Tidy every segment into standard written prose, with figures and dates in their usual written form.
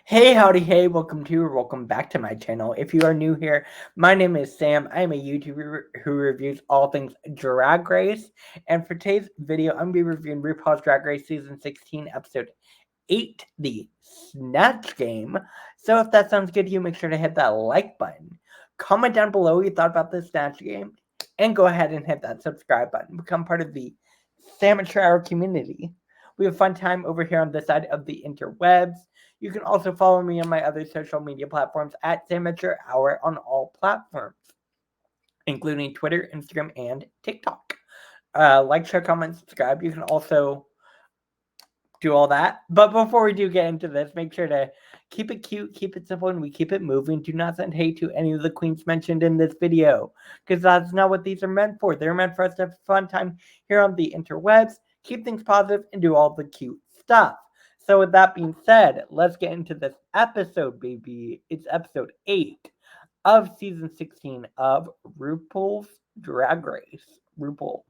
Hey, howdy, hey, welcome back to my channel. If you are new here, my name is Sam. I am a YouTuber who reviews all things Drag Race. And for today's video, I'm going to be reviewing RuPaul's Drag Race Season 16, Episode 8, the Snatch Game. So if that sounds good to you, make sure to hit that like button. Comment down below what you thought about the Snatch Game. And go ahead and hit that subscribe button. Become part of the Amateur Hour community. We have a fun time over here on this side of the interwebs. You can also follow me on my other social media platforms at Amateur Hour on all platforms, including Twitter, Instagram, and TikTok. Like, share, comment, subscribe. You can also do all that. But before we do get into this, make sure to keep it cute, keep it simple, and we keep it moving. Do not send hate to any of the queens mentioned in this video, because that's not what these are meant for. They're meant for us to have a fun time here on the interwebs, keep things positive, and do all the cute stuff. So with that being said, let's get into this episode, baby. It's episode 8 of season 16 of RuPaul's Drag Race. RuPaul.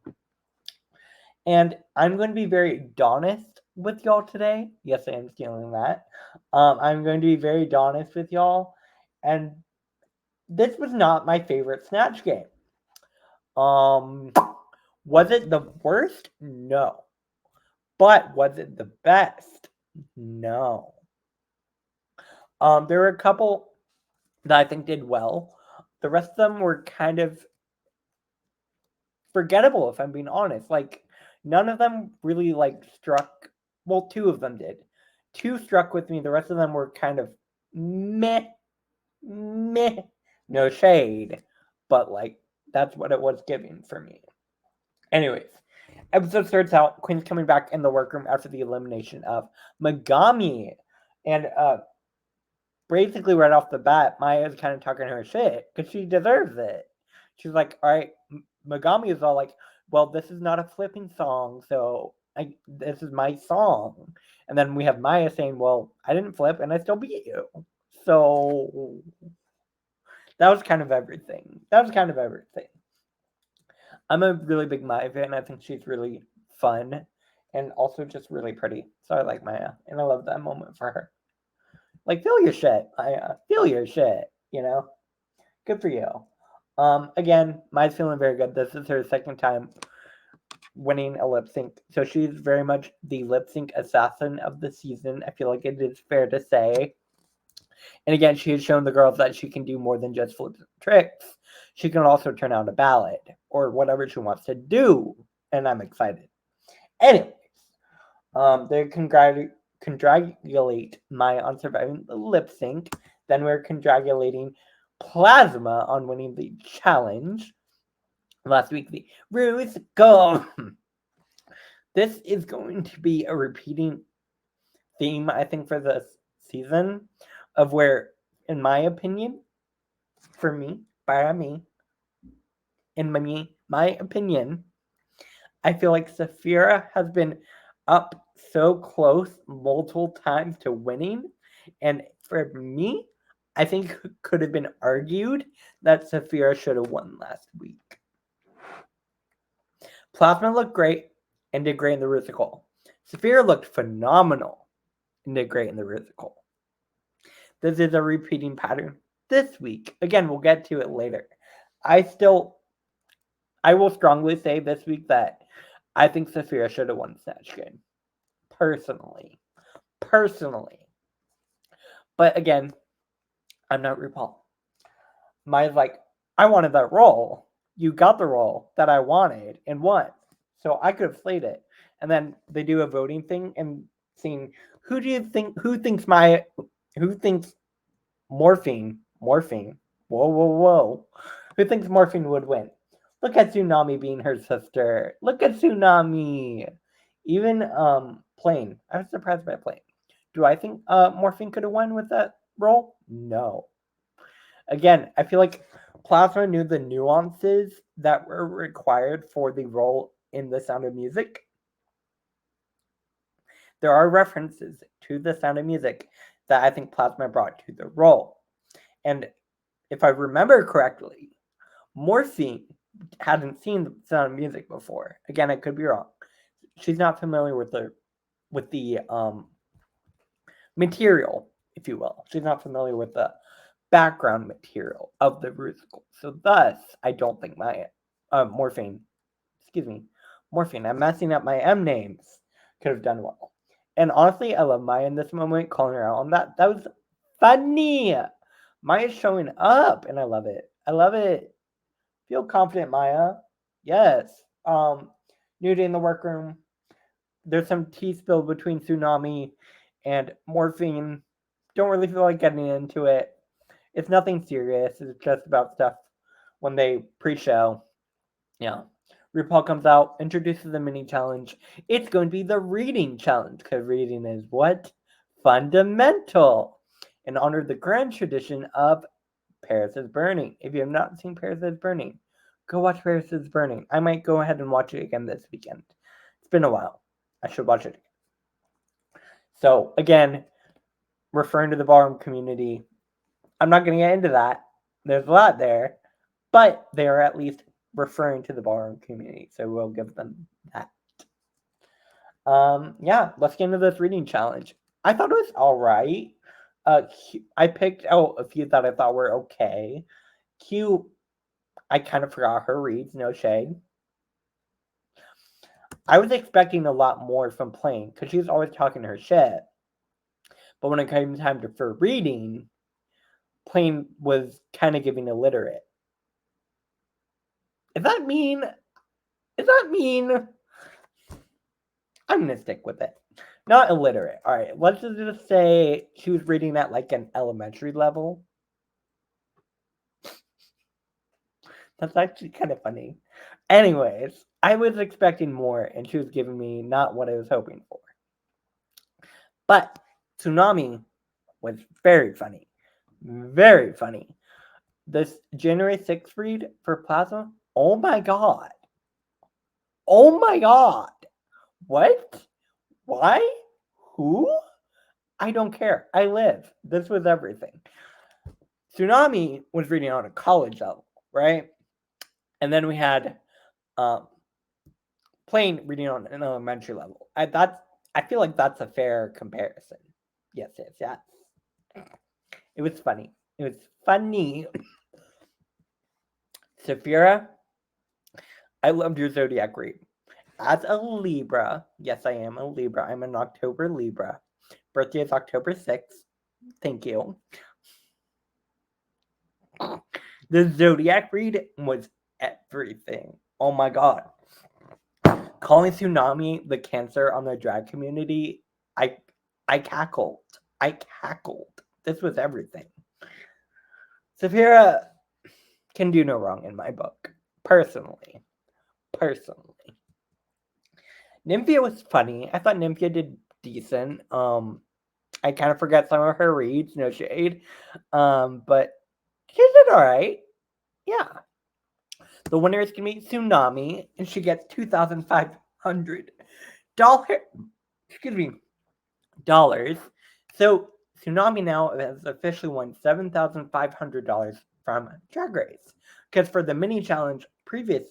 And I'm going to be very honest with y'all today. Yes, I am stealing that. I'm going to be very honest with y'all. And this was not my favorite Snatch game. Was it the worst? No. But was it the best? No. There were a couple that I think did well. The rest of them were kind of forgettable, if I'm being honest. Like, none of them really struck. Well, two of them did. Two struck with me. The rest of them were kind of meh, meh. No shade, but that's what it was giving for me. Anyways, episode starts out. Quinn's coming back in the workroom after the elimination of Megami, and basically right off the bat, Maya's kind of talking her shit because she deserves it. She's like, all right, Megami is all like, well, this is not a flipping song, so this is my song. And then we have Maya saying, well, I didn't flip and I still beat you. So that was kind of everything. I'm a really big Maya fan. I think she's really fun and also just really pretty. So I like Maya and I love that moment for her. Like, feel your shit, Maya. Feel your shit, Good for you. Again, Maya's feeling very good. This is her second time winning a lip sync. So she's very much the lip sync assassin of the season. I feel like it is fair to say. And again, she has shown the girls that she can do more than just flip tricks. She can also turn out a ballad or whatever she wants to do. And I'm excited. Anyways, they congratulate Maya on surviving the lip sync. Then we're congratulating Plasma on winning the challenge. Last week, the Ruth Go. This is going to be a repeating theme, I think, for this season of where, in my opinion, in my opinion, I feel like Saphira has been up so close multiple times to winning. And for me, I think it could have been argued that Saphira should have won last week. Plasma looked great and did great in the Rusical. Saphira looked phenomenal and did great in the Rusical. This is a repeating pattern this week. Again, we'll get to it later. I will strongly say this week that I think Saphira should have won the Snatch game. Personally. But again, I'm not RuPaul. Maya's like, I wanted that role. You got the role that I wanted and won. So I could have slayed it. And then they do a voting thing and seeing who thinks Morphine, whoa. Who thinks Morphine would win? Look at Tsunami being her sister. Look at Tsunami. Even Plane. I was surprised by Plane. Do I think Morphine could have won with that role? No. Again, I feel like Plasma knew the nuances that were required for the role in The Sound of Music. There are references to The Sound of Music that I think Plasma brought to the role. And if I remember correctly, Morphine hadn't seen The Sound of Music before. Again, I could be wrong. She's not familiar with the material if you will. She's not familiar with the background material of the musical. So thus, I don't think Maya, Morphine, I'm messing up my M names, could have done well. And honestly, I love Maya in this moment, calling her out on that. That was funny. Maya's showing up, and I love it. I love it. Feel confident, Maya. Yes. Nudie in the workroom. There's some tea spilled between Tsunami and Morphine. Don't really feel like getting into it. It's nothing serious. It's just about stuff when they pre-show. Yeah. RuPaul comes out, introduces the mini challenge. It's going to be the reading challenge, because reading is what? Fundamental. In honor of the grand tradition of Paris is Burning. If you have not seen Paris is Burning, go watch Paris is Burning. I might go ahead and watch it again this weekend. It's been a while. I should watch it again. So, again, referring to the ballroom community, I'm not going to get into that. There's a lot there, but they are at least referring to the ballroom community, so we'll give them that. Yeah, let's get into this reading challenge. I thought it was all right. I picked out a few that I thought were okay. Q, I kind of forgot her reads, no shade. I was expecting a lot more from Plain, because she was always talking her shit. But when it came time for reading, Plain was kind of giving illiterate. Is that mean? I'm going to stick with it. Not illiterate. All right, let's just say she was reading at like an elementary level. That's actually kind of funny. Anyways, I was expecting more, and she was giving me not what I was hoping for. But Tsunami was very funny. Very funny. This January 6th read for Plaza, oh my god. Oh my god. What? Why? Who? I don't care. I live. This was everything. Tsunami was reading on a college level, right? And then we had Plain reading on an elementary level. I feel like that's a fair comparison. Yes. It was funny. Saphira, I loved your zodiac read. As a Libra, yes, I am a Libra. I'm an October Libra. Birthday is October 6th. Thank you. The zodiac read was everything. Oh my god. Calling Tsunami the Cancer on the drag community, I cackled. This was everything. Saphira can do no wrong in my book. Personally. Nymphia was funny. I thought Nymphia did decent. I kind of forgot some of her reads, no shade. But she did alright. Yeah. The winner is gonna be Tsunami, and she gets $2,500. Dollars. So Tsunami now has officially won $7,500 from Drag Race. Because for the mini challenge previous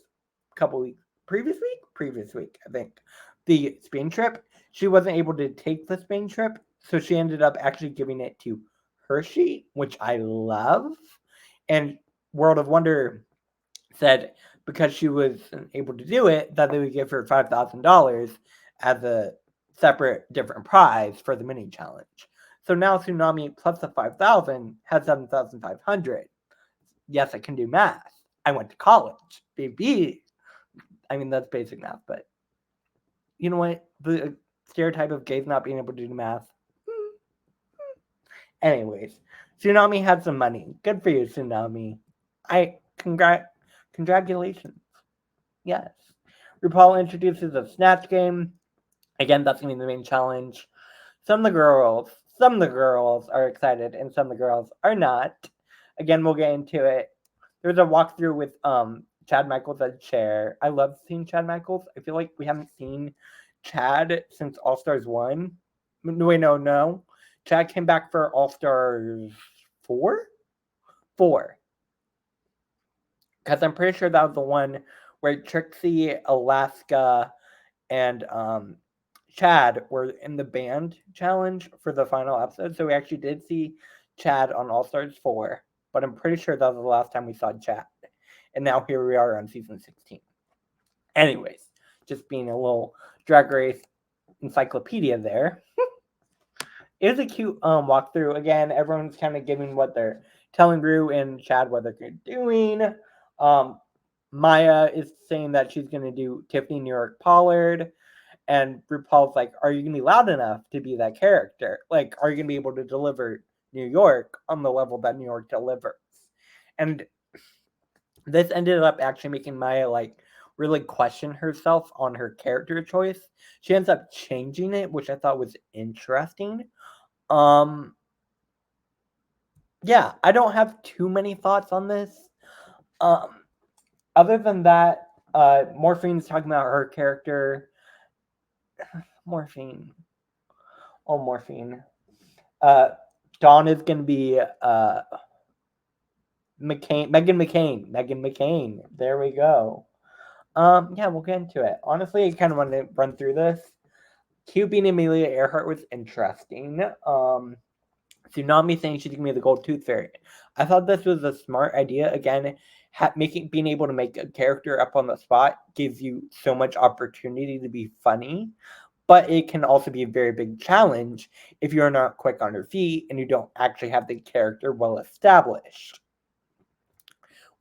week, I think, the Spain trip, she wasn't able to take the Spain trip, so she ended up actually giving it to Hershey, which I love. And World of Wonder said because she was able to do it, that they would give her $5,000 as a separate different prize for the mini challenge. So now Tsunami plus the 5,000 has 7,500. Yes, I can do math. I went to college, baby. I mean, that's basic math, but you know what? The stereotype of gays not being able to do math. Anyways, Tsunami had some money. Good for you, Tsunami. Congratulations. Yes. RuPaul introduces a Snatch game. Again, that's going to be the main challenge. Some of the girls are excited, and some of the girls are not. Again, we'll get into it. There's a walkthrough with Chad Michaels as chair. I love seeing Chad Michaels. I feel like we haven't seen Chad since All Stars 1. No. Chad came back for All Stars 4? 4. Because I'm pretty sure that was the one where Trixie, Alaska, and Chad were in the band challenge for the final episode. So we actually did see Chad on All Stars 4, but I'm pretty sure that was the last time we saw Chad. And now here we are on season 16. Anyways, just being a little Drag Race encyclopedia there. It was a cute walkthrough. Again, everyone's kind of giving what they're telling Rue and Chad what they're doing. Maya is saying that she's going to do Tiffany New York Pollard. And RuPaul's like, are you going to be loud enough to be that character? Like, are you going to be able to deliver New York on the level that New York delivers? And this ended up actually making Maya, like, really question herself on her character choice. She ends up changing it, which I thought was interesting. Yeah, I don't have too many thoughts on this. Other than that, Morphine's talking about her character. Morphine. Oh, Morphine. Dawn is going to be Megan McCain. There we go. Yeah, we'll get into it. Honestly, I kind of wanted to run through this. Q being Amelia Earhart was interesting. Tsunami saying she's gonna be the gold tooth fairy. I thought this was a smart idea. Again, being able to make a character up on the spot gives you so much opportunity to be funny, but it can also be a very big challenge if you're not quick on your feet and you don't actually have the character well established.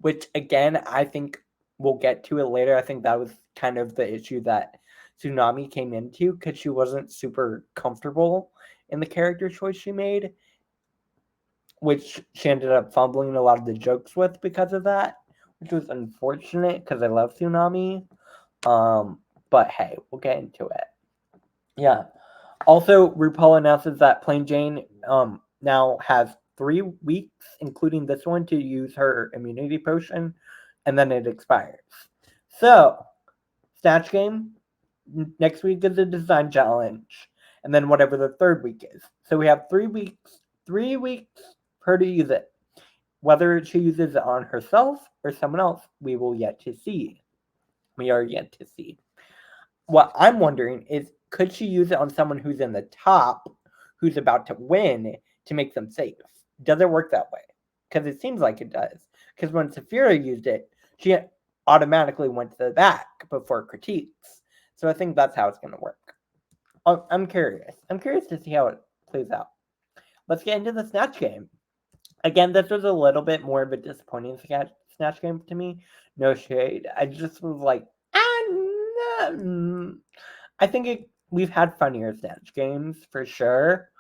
Which again, I think we'll get to it later. I think that was kind of the issue that Tsunami came into because she wasn't super comfortable in the character choice she made, which she ended up fumbling a lot of the jokes with because of that, which was unfortunate because I love Tsunami. But hey, we'll get into it. Yeah. Also, RuPaul announces that Plain Jane now has 3 weeks, including this one, to use her immunity potion, and then it expires. So, Snatch Game, next week is the design challenge, and then whatever the 3rd week is. So we have 3 weeks for her to use it. Whether she uses it on herself or someone else, we will yet to see. We are yet to see. What I'm wondering is, could she use it on someone who's in the top, who's about to win, to make them safe? Does it work that way? Because it seems like it does. Because when Saphira used it, she automatically went to the back before critiques. So I think that's how it's going to work. I'm curious. I'm curious to see how it plays out. Let's get into the Snatch Game. Again, this was a little bit more of a disappointing Snatch Game to me. No shade. I just was like, I think we've had funnier Snatch Games for sure.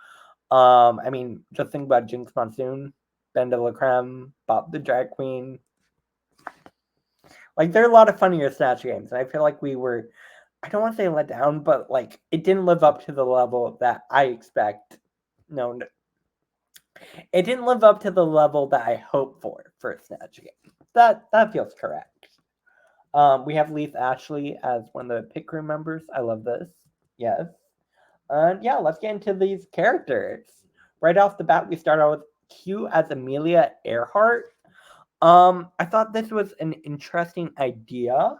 I mean, just think about Jinx Monsoon, Ben de la Creme, Bob the Drag Queen. Like, there are a lot of funnier Snatch Games, and I feel like we were, I don't want to say let down, but like, it didn't live up to the level that I expect. No, it didn't live up to the level that I hope for a Snatch Game. That feels correct. We have Leith Ashley as one of the pit crew members. I love this. Yes. Yeah, let's get into these characters. Right off the bat, we start out with Q as Amelia Earhart. I thought this was an interesting idea.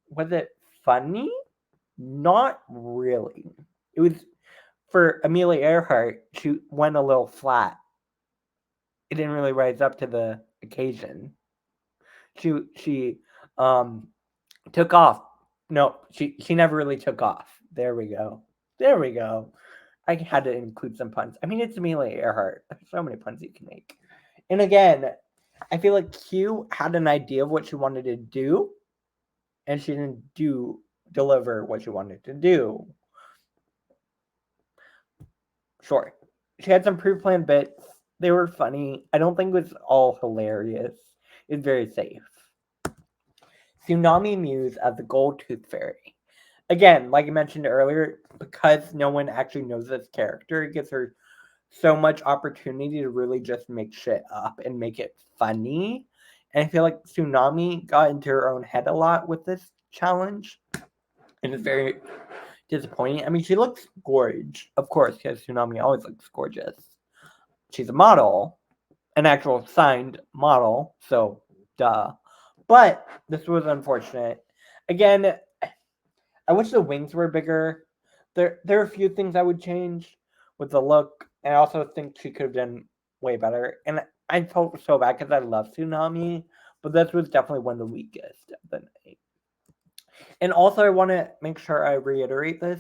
Was it funny? Not really. It was, for Amelia Earhart, she went a little flat. It didn't really rise up to the occasion. She took off. No, she never really took off. There we go. I had to include some puns. I mean, it's Amelia Earhart. There's so many puns you can make. And again, I feel like Q had an idea of what she wanted to do, and she didn't deliver what she wanted to do. Sure. She had some pre-planned bits. They were funny. I don't think it was all hilarious. It's very safe. Tsunami Muse as the Gold Tooth Fairy. Again, like I mentioned earlier, because no one actually knows this character, it gives her so much opportunity to really just make shit up and make it funny. And I feel like Tsunami got into her own head a lot with this challenge. And it's very disappointing. I mean, she looks gorgeous, of course, because Tsunami always looks gorgeous. She's a model, an actual signed model, so duh. But this was unfortunate. Again, I wish the wings were bigger. there are a few things I would change with the look, and I also think she could have done way better. And I felt so bad because I love Tsunami, but this was definitely one of the weakest of the night. And also, I want to make sure I reiterate this.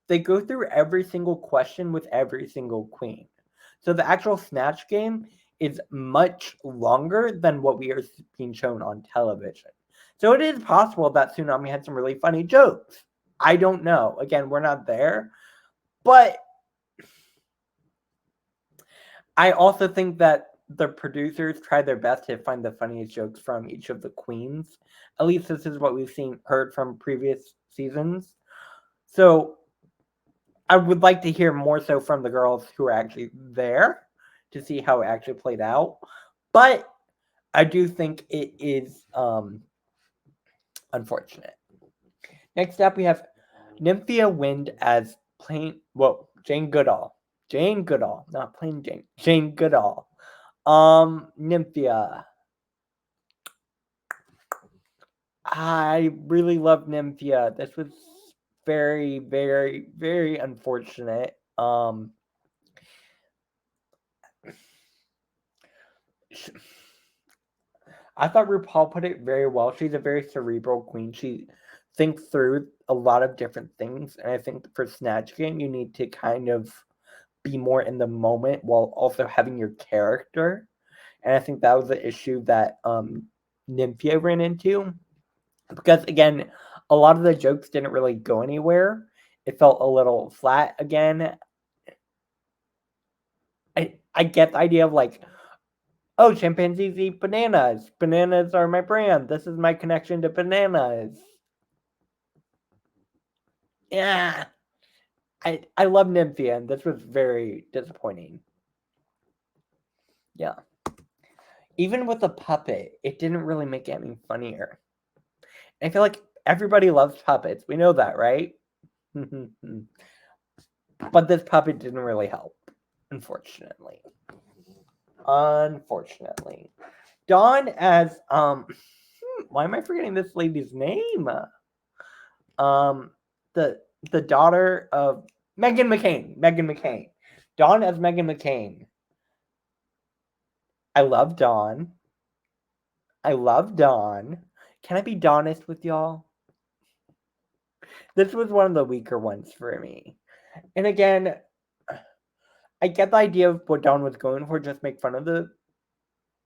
They go through every single question with every single queen. So the actual Snatch game is much longer than what we are being shown on television. So it is possible that Tsunami had some really funny jokes. I don't know. Again, we're not there. But I also think that the producers tried their best to find the funniest jokes from each of the queens. At least this is what we've heard from previous seasons. So I would like to hear more so from the girls who are actually there to see how it actually played out. But I do think it is unfortunate. Next up, we have Nymphia Wind as Jane Goodall. Jane Goodall, not plain Jane. Jane Goodall. Nymphia. I really love Nymphia. This was very, very, very unfortunate. I thought RuPaul put it very well. She's a very cerebral queen. She thinks through a lot of different things. And I think for Snatch Game, you need to kind of be more in the moment while also having your character. And I think that was the issue that Nymphia ran into. Because, again, a lot of the jokes didn't really go anywhere. It felt a little flat again. I get the idea of like, oh, chimpanzees eat bananas. Bananas are my brand. This is my connection to bananas. Yeah. I love Nymphia, and this was very disappointing. Yeah. Even with the puppet, it didn't really make it any funnier. I feel like everybody loves puppets. We know that, right? But this puppet didn't really help, unfortunately. Dawn as why am I forgetting this lady's name? The daughter of Meghan McCain. Dawn as Meghan McCain. I love Dawn. Can I be honest with y'all? This was one of the weaker ones for me. And again, I get the idea of what Dawn was going for, just make fun of the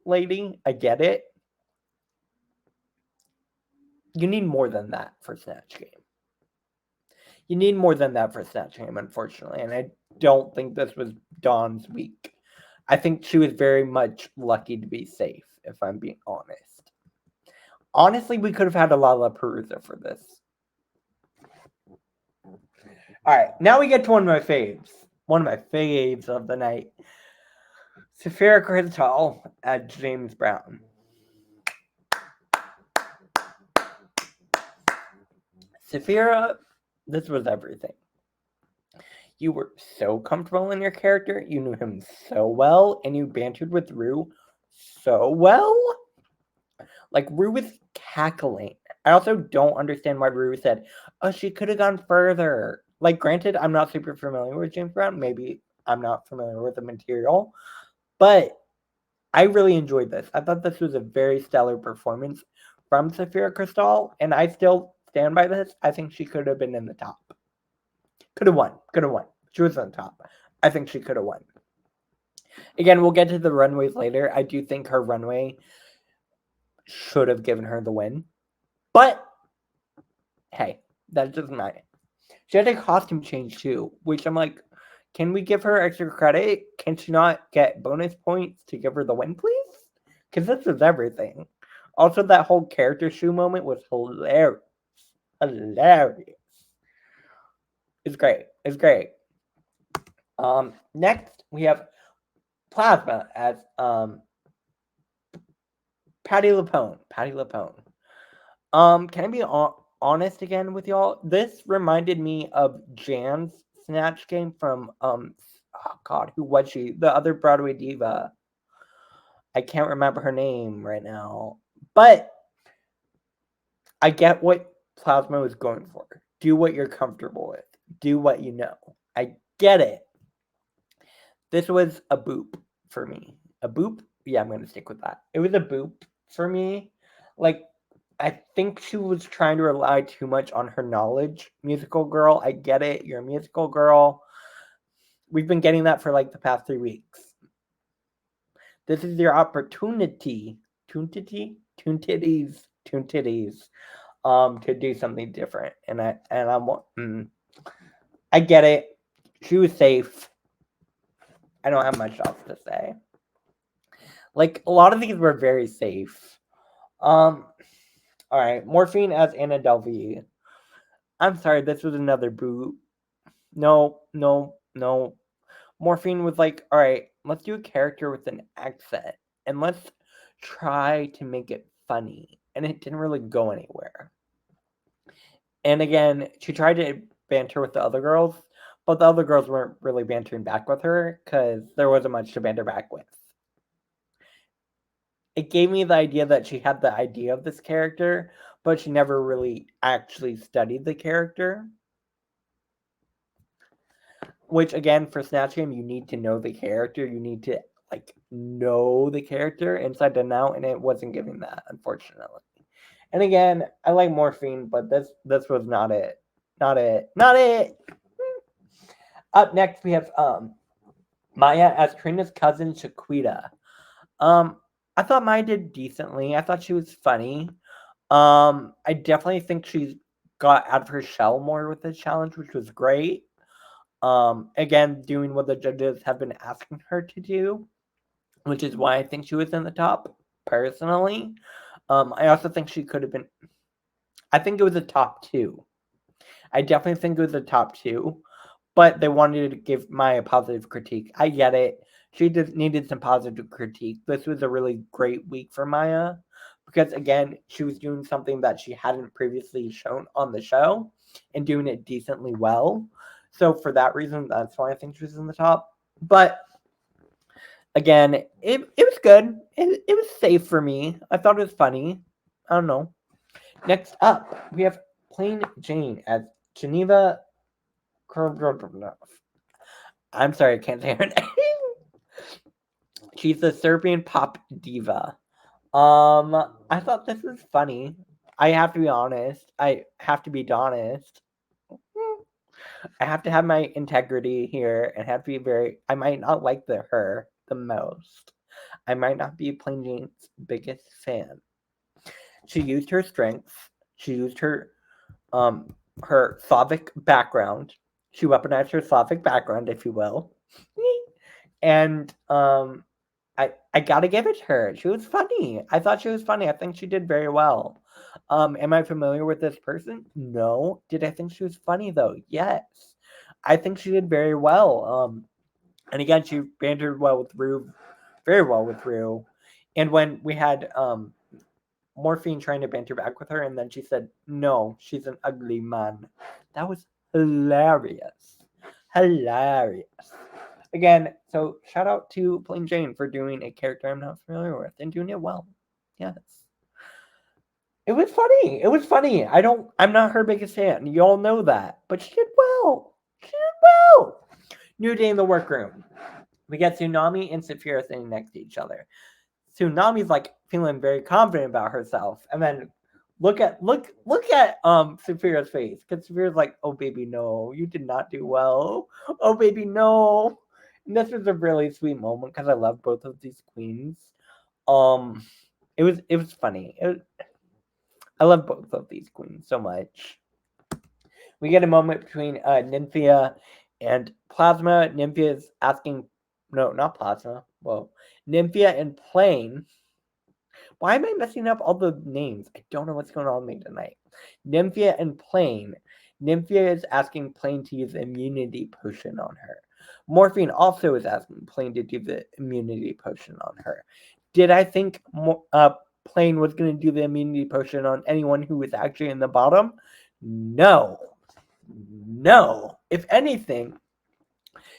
lady. I get it. You need more than that for Snatch Game. Unfortunately. And I don't think this was Dawn's week. I think she was very much lucky to be safe, if I'm being honest. Honestly, we could have had a Lollapalooza for this. Alright, now we get to one of my faves. One of my faves of the night. Sapphira Crystal at James Brown. Sapphira, this was everything. You were so comfortable in your character, you knew him so well, and you bantered with Rue so well. Like, Rue was cackling. I also don't understand why Rue said, oh, she could have gone further. Like, granted, I'm not super familiar with James Brown. Maybe I'm not familiar with the material. But I really enjoyed this. I thought this was a very stellar performance from Sapphira Crystal, and I still stand by this. I think she could have been in the top. Could have won. She was on top. I think she could have won. Again, we'll get to the runways later. I do think her runway should have given her the win. But, hey, that's just my... She had a costume change too, which I'm like, can we give her extra credit? Can she not get bonus points to give her the win, please? Because this is everything. Also, that whole character shoe moment was hilarious. It's great. Next, we have Plasma as Patti LuPone. Can I be honest again with y'all? This reminded me of Jan's Snatch Game from oh god, who was she? The other Broadway diva. I can't remember her name right now. But I get what Plasma was going for. Do what you're comfortable with. Do what you know. I get it. This was a boop for me. A boop? Yeah, I'm gonna stick with that. It was a boop for me. Like, I think she was trying to rely too much on her knowledge. Musical girl, I get it. You're a musical girl. We've been getting that for like the past 3 weeks. This is your opportunity. Titties. To do something different. And I get it. She was safe. I don't have much else to say. Like, a lot of these were very safe. All right, Morphine as Anna Delvey. I'm sorry, this was another boot. No. Morphine was like, all right, let's do a character with an accent and let's try to make it funny. And it didn't really go anywhere. And again, she tried to banter with the other girls, but the other girls weren't really bantering back with her because there wasn't much to banter back with. It gave me the idea that she had the idea of this character, but she never really actually studied the character. Which, again, for Snatch Game, you need to know the character. You need to, like, know the character inside and out, and it wasn't giving that, unfortunately. And again, I like Morphine, but this was not it. Not it. Up next, we have Maya as Trina's cousin, Shaquita. I thought Maya did decently. I thought she was funny. I definitely think she got out of her shell more with this challenge, which was great. Again, doing what the judges have been asking her to do, which is why I think she was in the top, personally. I also think she could have been. I think it was a top 2. I definitely think it was a top 2, but they wanted to give Maya positive critique. I get it. She just needed some positive critique. This was a really great week for Maya because, again, she was doing something that she hadn't previously shown on the show and doing it decently well. So for that reason, that's why I think she was in the top. But again, it was good. It was safe for me. I thought it was funny. I don't know. Next up, we have Plain Jane as Geneva. I'm sorry, I can't say her name. She's a Serbian pop diva. I thought this was funny. I have to be honest. I have to be honest. I have to have my integrity here and have to be very. I might not like her the most. I might not be Plain Jane's biggest fan. She used her strengths. She used her Slavic background. She weaponized her Slavic background, if you will. And I gotta give it to her. She was funny. I thought she was funny. I think she did very well. Am I familiar with this person? No. Did I think she was funny though? Yes. I think she did very well. And again, she bantered well with Rue, very well with Rue. And when we had Morphine trying to banter back with her, and then she said, "No, she's an ugly man." That was hilarious. Hilarious. Again, so shout out to Plain Jane for doing a character I'm not familiar with and doing it well. Yes. It was funny. It was funny. I'm not her biggest fan. You all know that. But she did well. She did well. New day in the workroom. We get Tsunami and Saphira sitting next to each other. Tsunami's like feeling very confident about herself. And then look at Saphira's face. Because Saphira's like, oh baby, no, you did not do well. Oh baby, no. And this was a really sweet moment because I love both of these queens. It was funny. I love both of these queens so much. We get a moment between Nymphia and Plasma. Nymphia is asking, no, not Plasma. Well, Nymphia and Plain. Why am I messing up all the names? I don't know what's going on with me tonight. Nymphia and Plain. Nymphia is asking Plain to use the immunity potion on her. Morphine also is asking Plain to do the immunity potion on her. Did I think Plain was going to do the immunity potion on anyone who was actually in the bottom? No. If anything,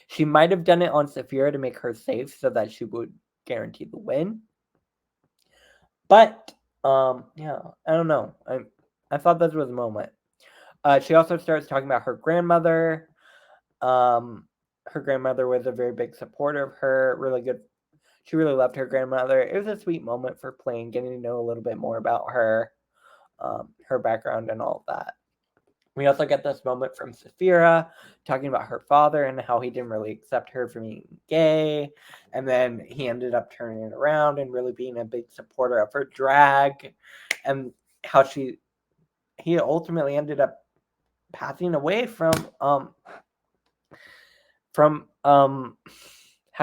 she might have done it on Saphira to make her safe so that she would guarantee the win. But yeah, I don't know. I thought this was a moment. She also starts talking about her grandmother. Her grandmother was a very big supporter of her. Really good. She really loved her grandmother. It was a sweet moment for playing, getting to know a little bit more about her, her background, and all of that. We also get this moment from Saphira talking about her father and how he didn't really accept her for being gay. And then he ended up turning it around and really being a big supporter of her drag. And how he ultimately ended up passing away from how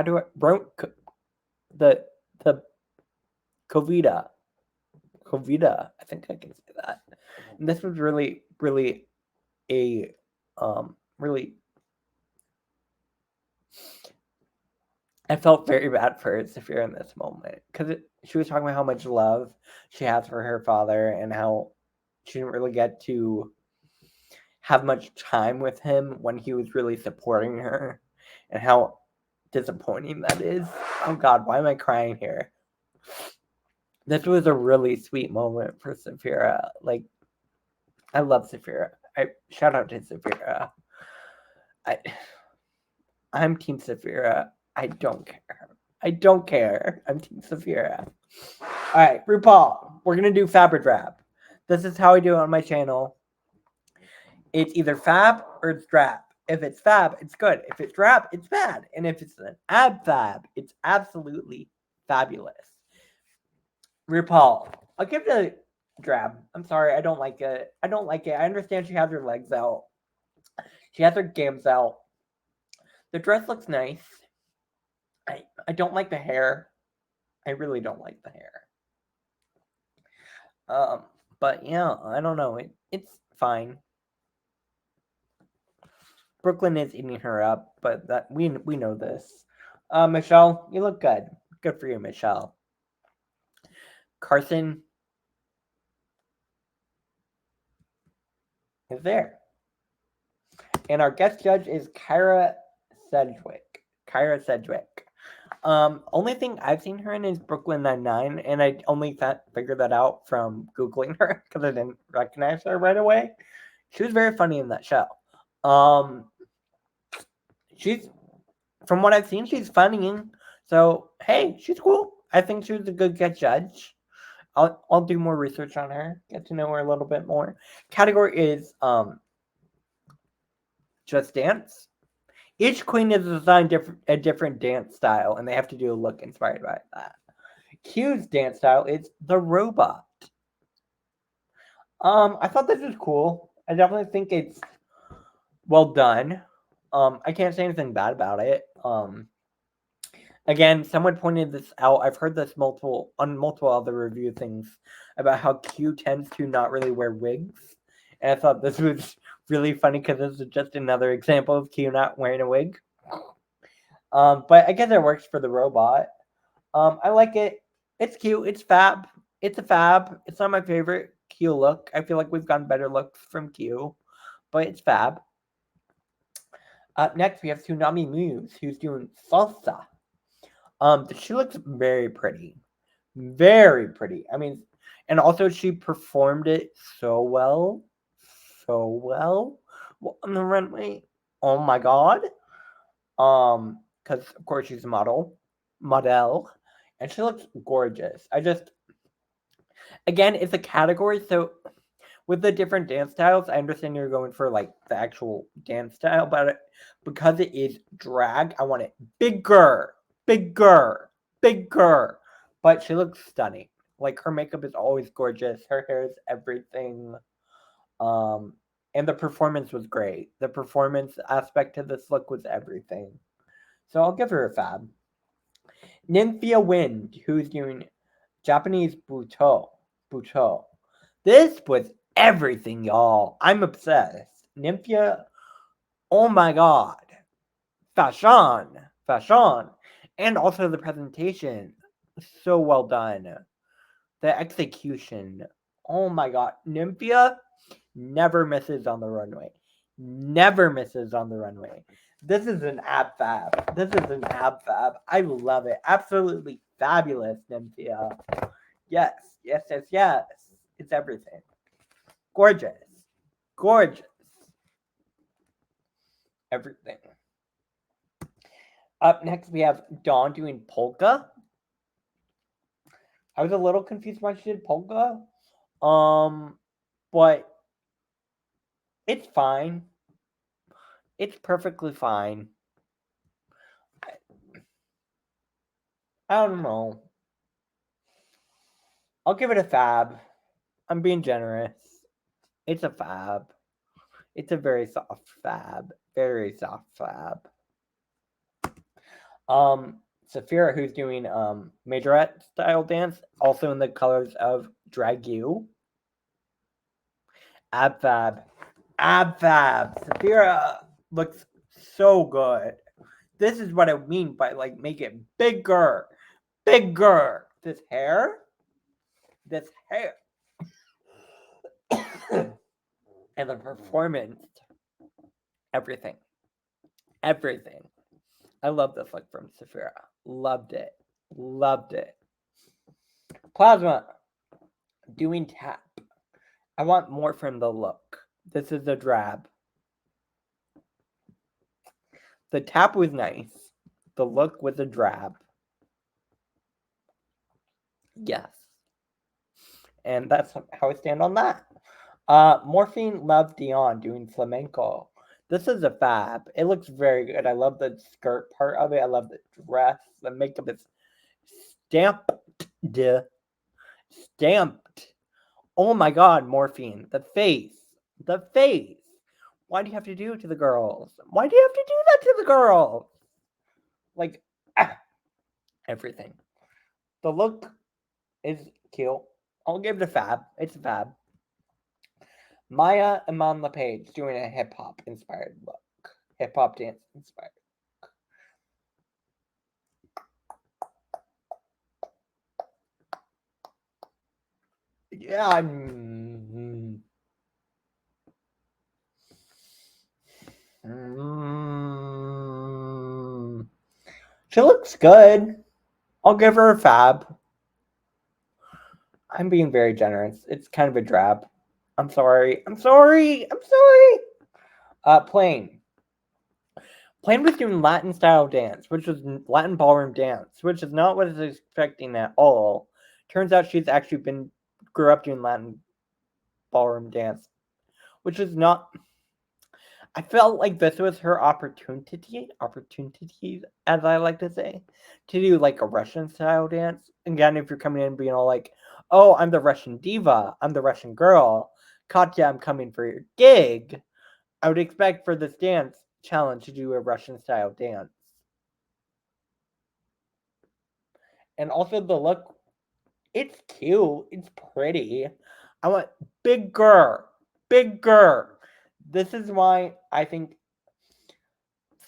do I the COVID. I think I can say that. And this was really a really, I felt very bad for Saphira in this moment because she was talking about how much love she has for her father and how she didn't really get to have much time with him when he was really supporting her, and how disappointing that is. Oh God, why am I crying here? This was a really sweet moment for Saphira. Like, I love Saphira. I shout out to Saphira. I'm Team Saphira. I don't care. I'm Team Saphira. Alright, RuPaul. We're gonna do Fab or Drab. This is how I do it on my channel. It's either Fab or it's Drab. If it's Fab, it's good. If it's Drab, it's bad. And if it's an ab Fab, it's absolutely fabulous. RuPaul. I'll give it a Drab. I'm sorry, I don't like it. I understand she has her legs out. She has her gams out. The dress looks nice. I don't like the hair. I really don't like the hair. But yeah, I don't know. It's fine. Brooklyn is eating her up, but that we know this. Michelle, you look good. Good for you, Michelle. Carson is there. And our guest judge is Kyra Sedgwick. Only thing I've seen her in is Brooklyn Nine-Nine, and I only figured that out from Googling her because I didn't recognize her right away. She was very funny in that show. She's, from what I've seen, she's funny. So hey, she's cool. I think she was a good guest judge. I'll do more research on her, get to know her a little bit more. Category is Just Dance. Each queen is assigned a different dance style, and they have to do a look inspired by that. Q's dance style is the robot. I thought this was cool. I definitely think it's well done. I can't say anything bad about it. Again, someone pointed this out. I've heard this on multiple other review things about how Q tends to not really wear wigs, and I thought this was really funny because this is just another example of Q not wearing a wig. But I guess it works for the robot. I like it. It's cute. It's fab. It's a fab. It's not my favorite Q look. I feel like we've gotten better looks from Q, but it's fab. Up next, we have Tsunami Muse, who's doing salsa. She looks very pretty. Very pretty. I mean, and also she performed it so well on the runway. Oh my God. Because of course she's a model, and she looks gorgeous. Again, it's a category, so with the different dance styles, I understand you're going for like the actual dance style, but because it is drag, I want it bigger. But she looks stunning. Like, her makeup is always gorgeous. Her hair is everything. And the performance was great. The performance aspect to this look was everything. So I'll give her a fab. Nymphia Wind, who's doing Japanese Buto. This was everything, y'all. I'm obsessed. Nymphia, oh my God. Fashion. And also the presentation. So well done. The execution. Oh my God. Nymphia never misses on the runway. This is an ab fab. I love it. Absolutely fabulous, Nymphia. Yes. It's everything. Gorgeous. Gorgeous. Everything. Up next, we have Dawn doing polka. I was a little confused why she did polka. But it's fine. It's perfectly fine. I don't know. I'll give it a fab. I'm being generous. It's a fab. It's a very soft fab. Very soft fab. Saphira, who's doing majorette style dance, also in the colors of Drag You. Ab fab. Ab fab. Saphira looks so good. This is what I mean by like make it bigger. Bigger. This hair. And the performance. Everything. I love this look from Saphira. Loved it. Plasma doing tap. I want more from the look. This is a drab. The tap was nice. The look was a drab. Yes. And that's how I stand on that. Morphine Love Dion doing flamenco. This is a fab. It looks very good. I love the skirt part of it. I love the dress. The makeup is stamped. Oh my god, Morphine. The face. Why do you have to do it to the girls? Why do you have to do that to the girls? Like, everything. The look is cute. I'll give it a fab. It's a fab. Maya Iman LePage doing a hip hop inspired look. Hip hop dance inspired. Yeah, she looks good. I'll give her a fab. I'm being very generous. It's kind of a drab. I'm sorry. Plain. Plain was doing Latin style dance, which was Latin ballroom dance, which is not what I was expecting at all. Turns out she's actually grew up doing Latin ballroom dance, which is not. I felt like this was her opportunity, as I like to say, to do like a Russian style dance. Again, if you're coming in being all like, oh, I'm the Russian diva, I'm the Russian girl, Katya, I'm coming for your gig, I would expect for this dance challenge to do a Russian style dance. And also the look, it's cute, it's pretty. I want bigger. This is why I think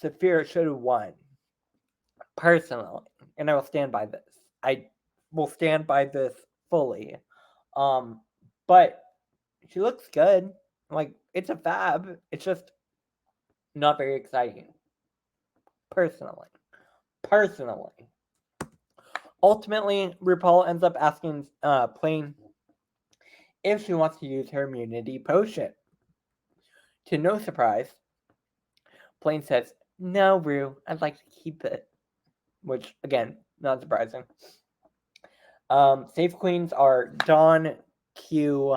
Saphira should have won. Personally. And I will stand by this. I will stand by this fully. But she looks good. Like, it's a fab. It's just not very exciting. Personally. Ultimately, RuPaul ends up asking Plain if she wants to use her immunity potion. To no surprise, Plain says, no, Ru, I'd like to keep it. Which, again, not surprising. Safe queens are Dawn, Q,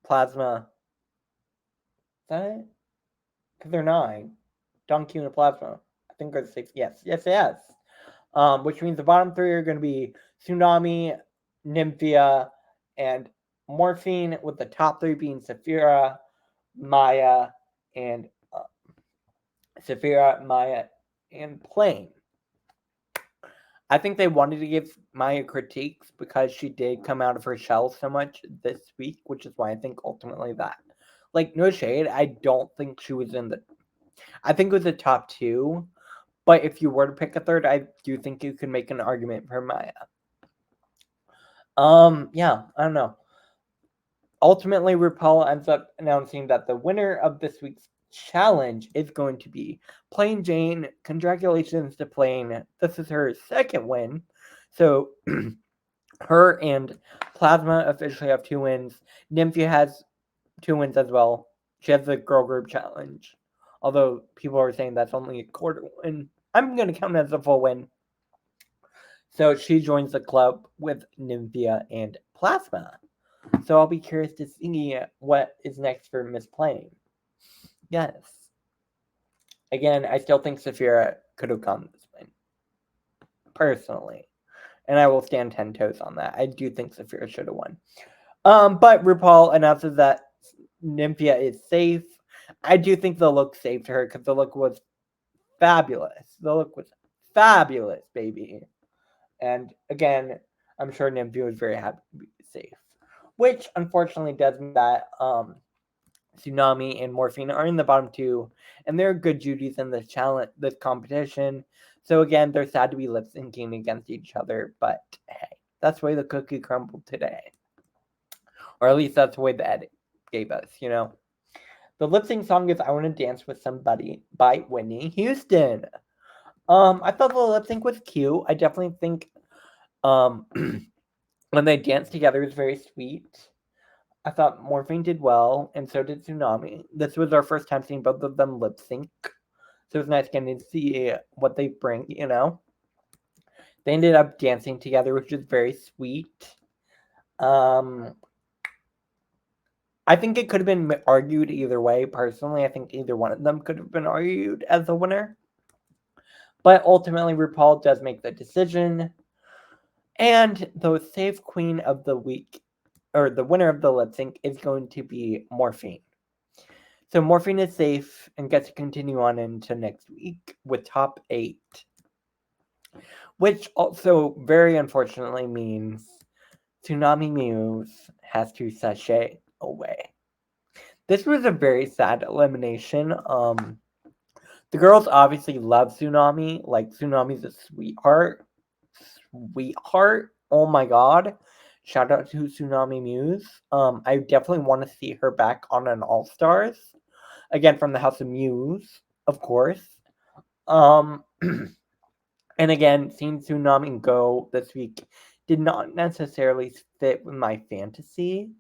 Plasma. Is that it? Because they're 9. Dawn, Q, and Plasma. I think they're 6. Yes. Which means the bottom 3 are going to be Tsunami, Nymphia, and Morphine, with the top 3 being Saphira, Maya, and Plain. I think they wanted to give Maya critiques because she did come out of her shell so much this week, which is why I think ultimately that. Like, no shade, I don't think she was in the. I think it was the top 2, but if you were to pick a third, I do think you could make an argument for Maya. Yeah, I don't know. Ultimately, RuPaul ends up announcing that the winner of this week's challenge is going to be Plain Jane. Congratulations to Plain. This is her second win. So Her and Plasma officially have 2 wins. Nymphia has 2 wins as well. She has the girl group challenge. Although people are saying that's only a quarter win. I'm going to count it as a full win. So she joins the club with Nymphia and Plasma. So I'll be curious to see what is next for Miss Plain. Yes. Again, I still think Saphira could have gotten this win. Personally. And I will stand 10 toes on that. I do think Saphira should have won. But RuPaul announces that Nymphia is safe. I do think the look saved her because the look was fabulous. The look was fabulous, baby. And again, I'm sure Nymphia was very happy to be safe. Which unfortunately does mean that Tsunami and Morphine are in the bottom 2, and they're good Judies in this competition. So again, they're sad to be lip syncing against each other, but hey, that's the way the cookie crumbled today. Or at least that's the way the edit gave us, you know. The lip sync song is I Wanna Dance with Somebody by Whitney Houston. I thought the lip sync was cute. I definitely think when they danced together, it was very sweet. I thought Morphine did well, and so did Tsunami. This was our first time seeing both of them lip sync, so it was nice getting to see what they bring, you know. They ended up dancing together, which is very sweet. I think it could have been argued either way. Personally, I think either one of them could have been argued as the winner. But ultimately, RuPaul does make the decision. And the safe queen of the week, or the winner of the lip sync, is going to be Morphine. So Morphine is safe and gets to continue on into next week with top 8. Which also very unfortunately means Tsunami Muse has to sashay away. This was a very sad elimination. The girls obviously love Tsunami. Like, Tsunami's a sweetheart. Sweetheart. Oh my god. Shout out to Tsunami Muse. I definitely want to see her back on an All-Stars. Again, from the House of Muse, of course. And again, seeing Tsunami go this week did not necessarily fit with my fantasy.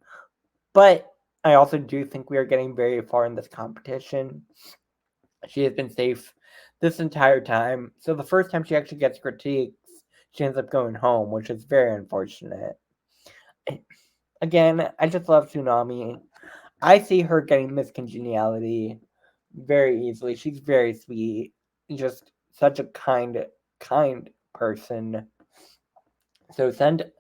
But I also do think we are getting very far in this competition. She has been safe this entire time. So the first time she actually gets critiques, she ends up going home, which is very unfortunate. Again, I just love Tsunami. I see her getting Miss Congeniality very easily. She's very sweet. Just such a kind person. So send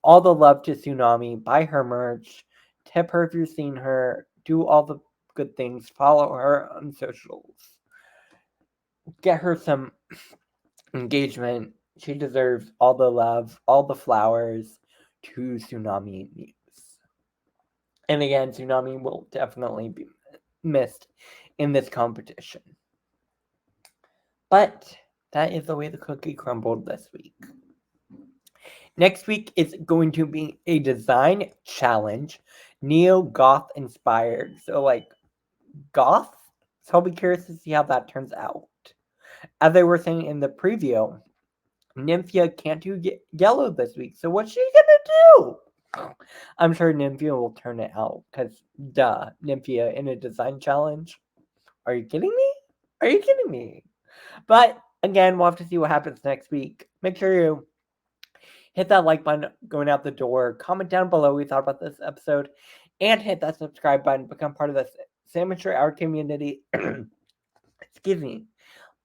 all the love to Tsunami. Buy her merch. Tip her if you've seen her. Do all the good things. Follow her on socials. Get her some engagement. She deserves all the love, all the flowers to Tsunami Muse. And again, Tsunami will definitely be missed in this competition. But that is the way the cookie crumbled this week. Next week is going to be a design challenge, neo-goth inspired. So like goth. So I'll be curious to see how that turns out. As I was saying in the preview, Nymphia can't do yellow this week. So what's she gonna do? I'm sure Nymphia will turn it out because duh, Nymphia in a design challenge. Are you kidding me? Are you kidding me? But again, we'll have to see what happens next week. Make sure you hit that like button going out the door. Comment down below what you thought about this episode. And hit that subscribe button. Become part of the Sandwich Hour community. Excuse me.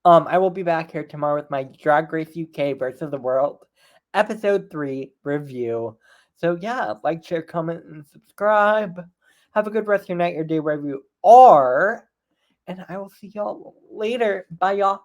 I will be back here tomorrow with my Drag Race UK versus the World Episode 3 review. So yeah, like, share, comment, and subscribe. Have a good rest of your night or day wherever you are. And I will see y'all later. Bye, y'all.